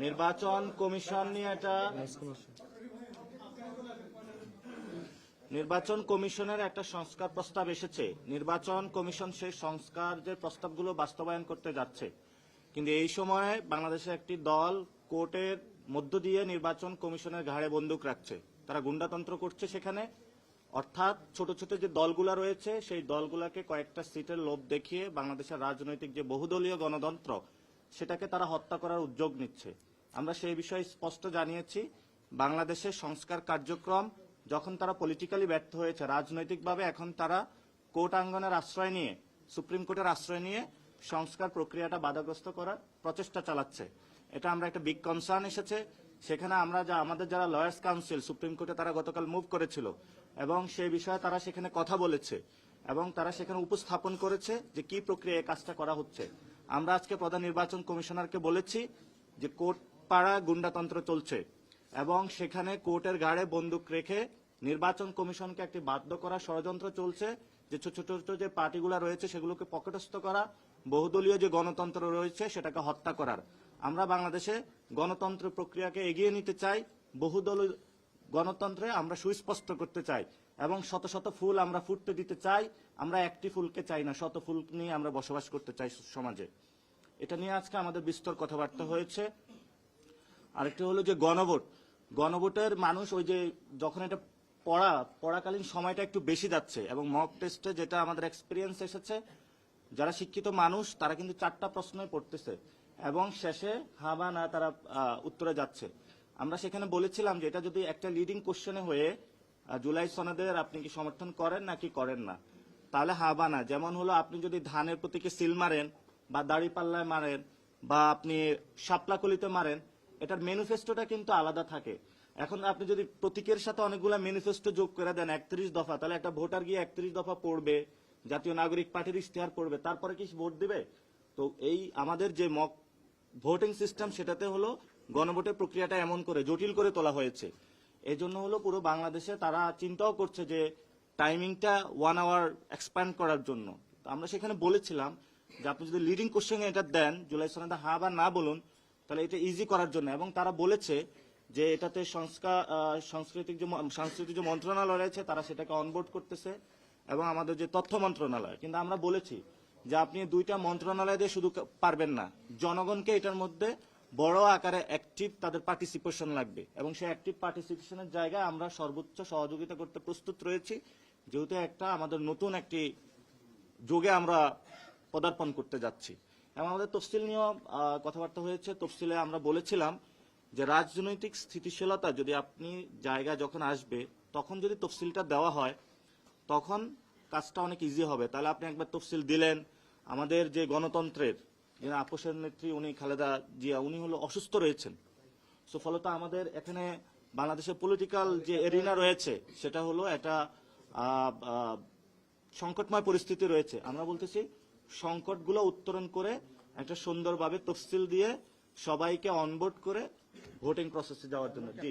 নির্বাচন কমিশন নিয়ে নির্বাচন কমিশনের একটা সংস্কার প্রস্তাব এসেছে। নির্বাচন কমিশন সেই সংস্কার যে প্রস্তাবগুলো বাস্তবায়ন করতে যাচ্ছে, কিন্তু এই সময়ে বাংলাদেশের একটি দল কোর্টের মধ্য দিয়ে নির্বাচন কমিশনের ঘাড়ে বন্দুক রাখছে। তারা গুন্ডাতন্ত্র করছে সেখানে, অর্থাৎ ছোট ছোট যে দলগুলা রয়েছে সেই দলগুলাকে কয়েকটা সিটের লোভ দেখিয়ে বাংলাদেশের রাজনৈতিক যে বহুদলীয় গণতন্ত্র সেটাকে তারা হত্যা করার উদ্যোগ নিচ্ছে। আমরা সেই বিষয়ে স্পষ্ট জানিয়েছি, বাংলাদেশের সংস্কার কার্যক্রম যখন তারা পলিটিক্যালি ব্যর্থ হয়েছে, রাজনৈতিকভাবে এখন তারা কোর্ট আঙ্গনের আশ্রয় নিয়ে, সুপ্রিম কোর্টের আশ্রয় নিয়ে সংস্কার প্রক্রিয়াটা বাধাগ্রস্ত করার প্রচেষ্টা চালাচ্ছে। এটা আমরা একটা বিগ কনসার্ন এসেছে। সেখানে আমরা আমাদের যারা লয়ার্স কাউন্সিল সুপ্রিম কোর্টে তারা গতকাল মুভ করেছিল এবং সেই বিষয়ে তারা সেখানে কথা বলেছে এবং তারা সেখানে উপস্থাপন করেছে যে কি প্রক্রিয়ায় কাজটা করা হচ্ছে। আমরা আজকে প্রধান নির্বাচন কমিশনারকে বলেছি যে কোর্ট পাড়া গুন্ডাতন্ত্র চলছে এবং সেখানে কোর্টের ঘাড়ে বন্দুক রেখে নির্বাচন কমিশনকে একটি বাধ্য করা ষড়যন্ত্র চলছে, যে ছোট ছোট যে পার্টিগুলো রয়েছে সেগুলোকে পকেটস্থ করা, বহুদলীয় যে গণতন্ত্র রয়েছে সেটাকে হত্যা করার। আমরা বাংলাদেশে গণতন্ত্র প্রক্রিয়াকে এগিয়ে নিতে চাই, বহুদলীয় গণতন্ত্রে আমরা সুস্পষ্ট করতে চাই এবং শত শত ফুল আমরা ফুটতে দিতে চাই। আমরা একটি ফুলকে চাই না, শত ফুল নিয়ে আমরা বসবাস করতে চাই সমাজে। এটা নিয়ে আজকে আমাদের বিস্তর কথাবার্তা হয়েছে। আরেকটি হলো যে গণভোটের মানুষ ওই যে যখন এটা পড়াকালীন সময়টা একটু বেশি যাচ্ছে এবং মক টেস্টে যেটা আমাদের এক্সপিরিয়েন্স এসেছে, যারা শিক্ষিত মানুষ তারা কিন্তু 4টা প্রশ্নই পড়তেছে এবং শেষে হা বা না তারা উত্তরে যাচ্ছে। আমরা সেখানে বলেছিলাম যে এটা যদি একটা লিডিং কোশ্চেনে হয়ে জুলাই সনদের আপনি কি সমর্থন করেন নাকি করেন না, তাহলে হা বা না। যেমন হলো আপনি যদি ধানের প্রতীকে সিল মারেন বা দাড়িপাল্লায় মারেন বা আপনি শাপলাকলিতে মারেন, এটার ম্যানিফেস্টোটা কিন্তু আলাদা থাকে। এখন আপনি যদি প্রতীকের সাথে অনেকগুলো ম্যানিফেস্টো যোগ করে দেন 31 দফা, তাহলে একটা ভোটার গিয়ে 31 দফা পড়বে, জাতীয় নাগরিক পার্টির ইশতেহার পড়বে, তারপরে কি ভোট দিবে? তো এই আমাদের যে মক ভোটিং সিস্টেম সেটাতে হলো গণভোটের প্রক্রিয়াটা এমন করে জটিল করে তোলা হয়েছে। এই জন্য হলো পুরো বাংলাদেশে তারা চিন্তাও করছে যে টাইমিংটা 1 আওয়ার এক্সপ্যান্ড করার জন্য। আমরা সেখানে বলেছিলাম যে আপনি যদি লিডিং কোশ্চেনে এটা দেন, জুলাই সনদে হা বা না বলুন, তাহলে এটা ইজি করার জন্য। এবং তারা বলেছে যে এটাতে সাংস্কৃতিক যে মন্ত্রণালয় রয়েছে তারা সেটাকে অনবোর্ড করতেছে এবং আমাদের যে তথ্য মন্ত্রণালয়। কিন্তু আমরা বলেছি যে আপনি 2টা মন্ত্রণালয় দিয়ে শুধু পারবেন না, জনগণকে এটার মধ্যে বড় আকারে অ্যাক্টিভ তাদের পার্টিসিপেশন লাগবে এবং সেই অ্যাক্টিভ পার্টিসিপেশনের জায়গায় আমরা সর্বোচ্চ সহযোগিতা করতে প্রস্তুত রয়েছি, যেহেতু একটা আমাদের নতুন একটি যুগে আমরা পদার্পণ করতে যাচ্ছি। এবং আমাদের তফসিল নিয়েও কথাবার্তা হয়েছে। তফসিলে আমরা বলেছিলাম যে রাজনৈতিক স্থিতিশীলতা যদি আপনি জায়গা যখন আসবে তখন যদি তফসিলটা দেওয়া হয় তখন কাজটা অনেক ইজি হবে। তাহলে আপনি একবার তফসিল দিলেন, আমাদের যে গণতন্ত্রের যে আপোষের নেত্রী উনি খালেদা জিয়া, উনি হলো অসুস্থ রয়েছেন। সো ফলত আমাদের এখানে বাংলাদেশের পলিটিক্যাল যে এরিনা রয়েছে সেটা হলো একটা সংকটময় পরিস্থিতি রয়েছে। আমরা বলতেছি সংকটগুলো উত্তরণ করে একটা সুন্দরভাবে তফসিল দিয়ে সবাইকে অনবোর্ড করে ভোটিং প্রসেসে যাওয়ার জন্য। জি।